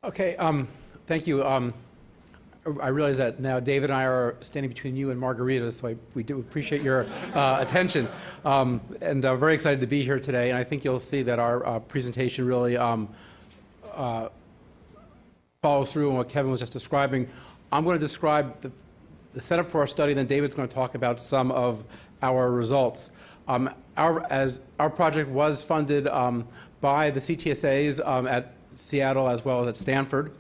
Okay, thank you. I realize that now David and I are standing between you and margaritas, so we do appreciate your attention. And very excited to be here today, and I think you'll see that our presentation really follows through on what Kevin was just describing. I'm going to describe the setup for our study, then David's going to talk about some of our results. Our project was funded by the CTSAs at Seattle as well as at Stanford.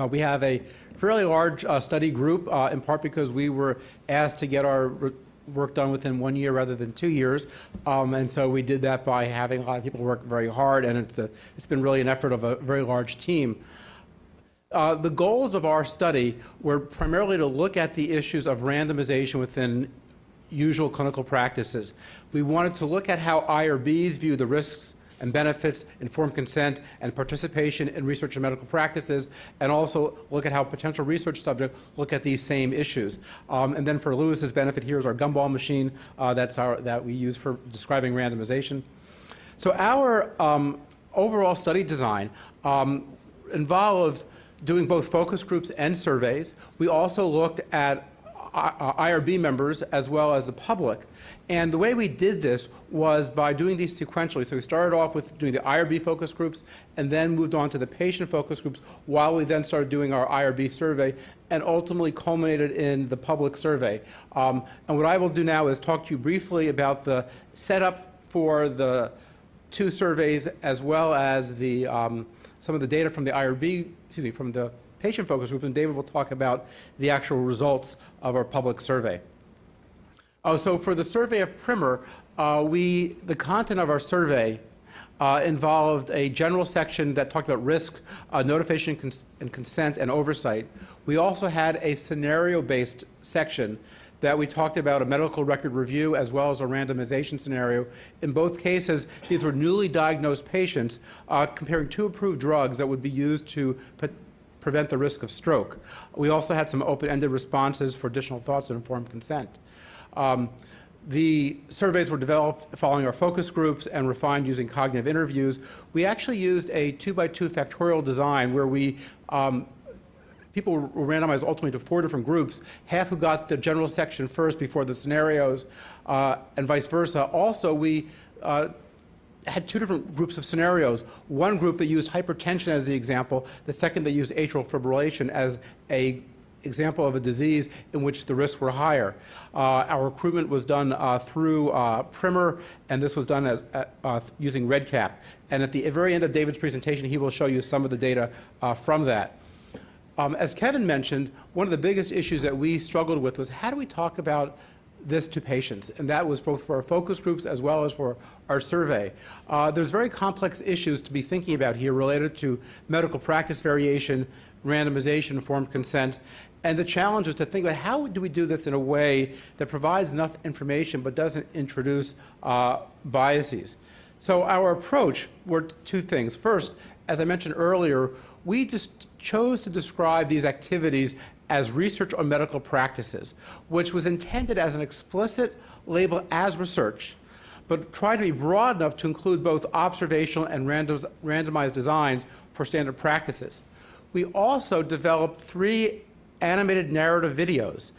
We have a fairly large study group, in part because we were asked to get our work done within 1 year rather than 2 years. And so we did that by having a lot of people work very hard, and it's been really an effort of a very large team. The goals of our study were primarily to look at the issues of randomization within usual clinical practices. We wanted to look at how IRBs view the risks and benefits, informed consent, and participation in research and medical practices, and also look at how potential research subjects look at these same issues. And then for Lewis's benefit, here's our gumball machine that we use for describing randomization. So our overall study design involved doing both focus groups and surveys. We also looked at IRB members as well as the public. And the way we did this was by doing these sequentially. So we started off with doing the IRB focus groups and then moved on to the patient focus groups while we then started doing our IRB survey and ultimately culminated in the public survey. And what I will do now is talk to you briefly about the setup for the two surveys as well as the, some of the data from the from the patient focus group, and David will talk about the actual results of our public survey. So for the survey of primer, the content of our survey involved a general section that talked about risk, notification and consent, and oversight. We also had a scenario-based section that we talked about a medical record review as well as a randomization scenario. In both cases, these were newly diagnosed patients comparing two approved drugs that would be used to prevent the risk of stroke. We also had some open-ended responses for additional thoughts and informed consent. The surveys were developed following our focus groups and refined using cognitive interviews. We actually used a 2x2 factorial design where people were randomized ultimately to 4 different groups, half who got the general section first before the scenarios, and vice versa. Also, we had 2 different groups of scenarios. One group that used hypertension as the example, the second that used atrial fibrillation as an example of a disease in which the risks were higher. Our recruitment was done through Primer, and this was done using REDCap. And at the very end of David's presentation, he will show you some of the data from that. As Kevin mentioned, one of the biggest issues that we struggled with was how do we talk about this to patients, and that was both for our focus groups as well as for our survey. There's very complex issues to be thinking about here related to medical practice variation, randomization, informed consent, and the challenge is to think about how do we do this in a way that provides enough information but doesn't introduce biases. So our approach were 2 things. First, as I mentioned earlier, we just chose to describe these activities as research on medical practices, which was intended as an explicit label as research, but tried to be broad enough to include both observational and randomized designs for standard practices. We also developed 3 animated narrative videos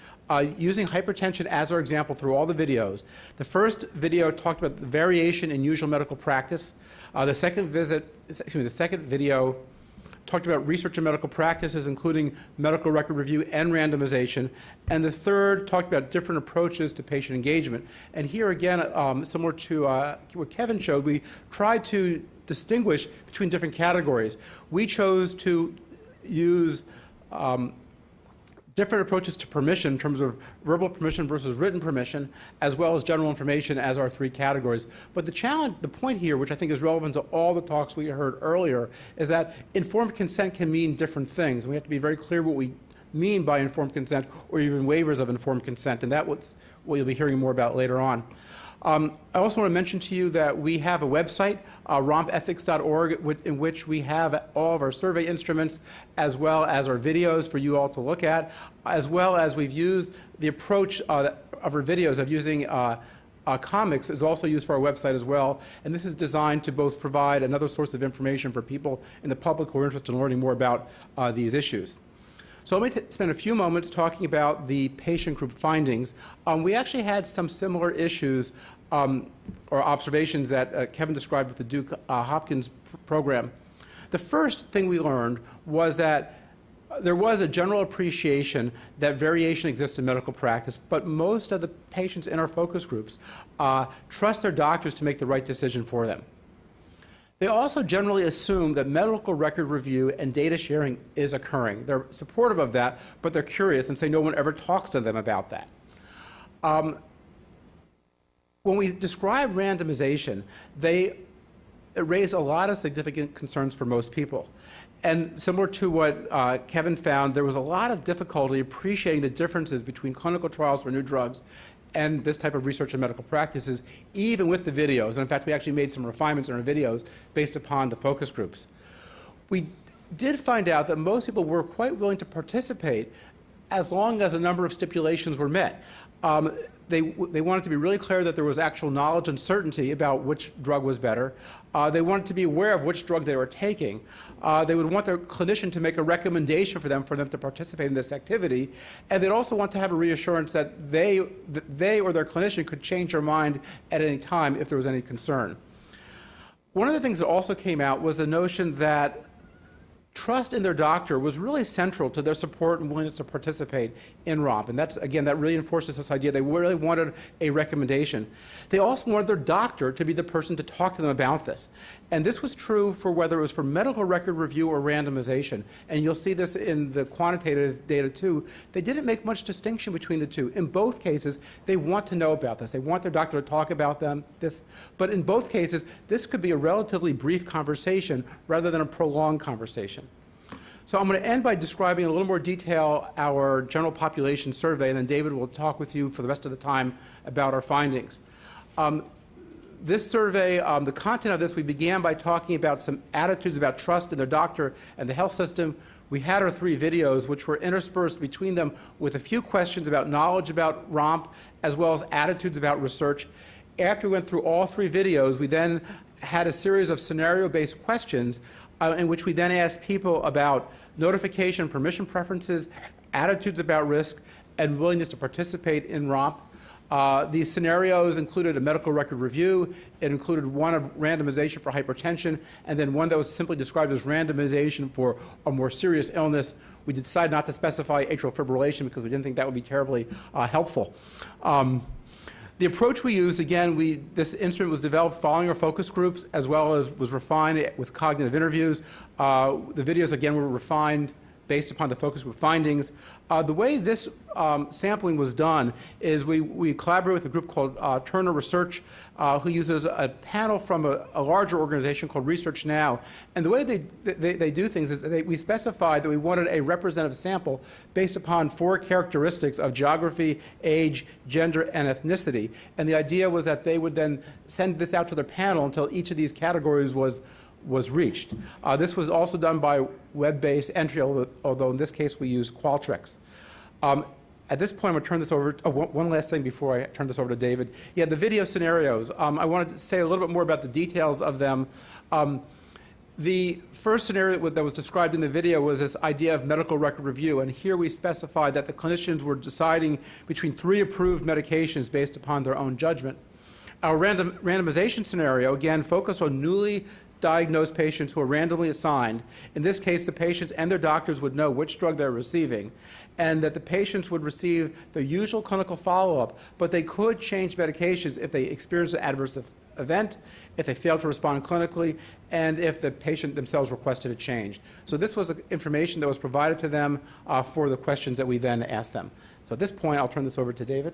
using hypertension as our example through all the videos. The first video talked about the variation in usual medical practice. The second video talked about research in medical practices, including medical record review and randomization. And the third talked about different approaches to patient engagement. And here again, similar to what Kevin showed, we tried to distinguish between different categories. We chose to use different approaches to permission in terms of verbal permission versus written permission, as well as general information as our 3 categories. But the point here, which I think is relevant to all the talks we heard earlier, is that informed consent can mean different things. We have to be very clear what we mean by informed consent or even waivers of informed consent, and that's what you'll be hearing more about later on. I also want to mention to you that we have a website, rompethics.org, in which we have all of our survey instruments as well as our videos for you all to look at, as well as we've used the approach of our videos of using comics is also used for our website as well, and this is designed to both provide another source of information for people in the public who are interested in learning more about these issues. So let me spend a few moments talking about the patient group findings. We actually had some similar issues or observations that Kevin described with the Duke Hopkins program. The first thing we learned was that there was a general appreciation that variation exists in medical practice, but most of the patients in our focus groups trust their doctors to make the right decision for them. They also generally assume that medical record review and data sharing is occurring. They're supportive of that, but they're curious and say no one ever talks to them about that. When we describe randomization, they raise a lot of significant concerns for most people. And similar to what Kevin found, there was a lot of difficulty appreciating the differences between clinical trials for new drugs and this type of research in medical practices, even with the videos. And in fact, we actually made some refinements in our videos based upon the focus groups. We did find out that most people were quite willing to participate as long as a number of stipulations were met. They wanted to be really clear that there was actual knowledge and certainty about which drug was better. They wanted to be aware of which drug they were taking. They would want their clinician to make a recommendation for them to participate in this activity. And they'd also want to have a reassurance that they or their clinician could change their mind at any time if there was any concern. One of the things that also came out was the notion that trust in their doctor was really central to their support and willingness to participate in ROMP. And that's, again, that reinforces this idea. They really wanted a recommendation. They also wanted their doctor to be the person to talk to them about this. And this was true for whether it was for medical record review or randomization. And you'll see this in the quantitative data too. They didn't make much distinction between the two. In both cases, they want to know about this. They want their doctor to talk about this. But in both cases, this could be a relatively brief conversation rather than a prolonged conversation. So I'm going to end by describing in a little more detail our general population survey, and then David will talk with you for the rest of the time about our findings. This survey, the content of this, we began by talking about some attitudes about trust in their doctor and the health system. We had our 3 videos, which were interspersed between them with a few questions about knowledge about ROMP, as well as attitudes about research. After we went through all 3 videos, we then had a series of scenario-based questions in which we then asked people about notification, permission preferences, attitudes about risk, and willingness to participate in ROMP. These scenarios included a medical record review. It included one of randomization for hypertension, and then one that was simply described as randomization for a more serious illness. We decided not to specify atrial fibrillation because we didn't think that would be terribly helpful. The approach we used, again, this instrument was developed following our focus groups as well as was refined with cognitive interviews. The videos, again, were refined based upon the focus group findings. The way this sampling was done is we collaborated with a group called Turner Research, who uses a panel from a larger organization called Research Now. And the way they do things is we specified that we wanted a representative sample based upon 4 characteristics of geography, age, gender, and ethnicity. And the idea was that they would then send this out to their panel until each of these categories was reached. This was also done by web-based entry, although in this case we used Qualtrics. At this point, I'm going to turn this over. One last thing before I turn this over to David. Yeah, the video scenarios. I wanted to say a little bit more about the details of them. The first scenario that was described in the video was this idea of medical record review, and here we specified that the clinicians were deciding between 3 approved medications based upon their own judgment. Our randomization scenario, again, focused on newly diagnosed patients who are randomly assigned. In this case, the patients and their doctors would know which drug they're receiving, and that the patients would receive their usual clinical follow-up, but they could change medications if they experience an adverse event, if they fail to respond clinically, and if the patient themselves requested a change. So this was information that was provided to them for the questions that we then asked them. So at this point, I'll turn this over to David.